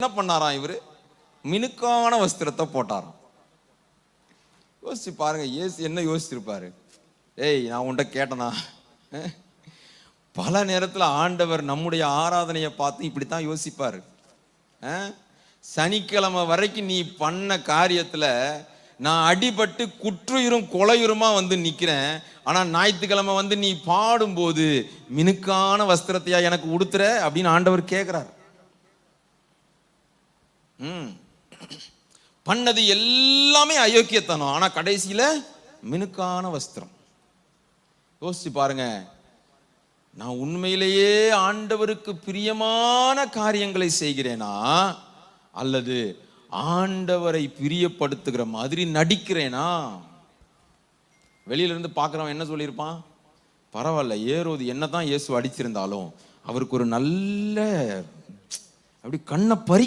என்ன பண்ணாராம் இவரு? மினுக்கான வஸ்திரத்தை போட்டாராம். யோசிச்சு பாருங்க, இயேசு என்ன யோசிச்சிருப்பாரு? ஏய், நான் உன்கிட்ட கேட்டனா? பல நேரத்தில் ஆண்டவர் நம்முடைய ஆராதனையை பார்த்து இப்படித்தான் யோசிப்பாரு. சனிக்கிழமை வரைக்கும் நீ பண்ண காரியத்துல நான் அடிபட்டு குற்றுயிரும் கொலையுருமா வந்து நிக்கிறேன். ஆனா ஞாயிற்றுக்கிழமை வந்து நீ பாடும்போது மினுக்கான வஸ்திரத்தையா எனக்கு உடுத்துற அப்படின்னு ஆண்டவர் கேட்கிறார். பண்ணது எல்லாமே அயோக்கியத்தனம், ஆனா கடைசியில மினுக்கான வஸ்திரம். யோசிச்சு பாருங்க, நான் உண்மையிலேயே ஆண்டவருக்கு பிரியமான காரியங்களை செய்கிறேனா அல்லது ஆண்டவரை பிரியப்படுத்துகிற மாதிரி நடிக்கிறேனா? வெளியில இருந்து பார்க்கிறவன் என்ன சொல்லியிருப்பான்? பரவாயில்ல, ஏரோது என்னதான் இயேசு அடிச்சிருந்தாலும் அவருக்கு ஒரு நல்ல அப்படி கண்ணை பறி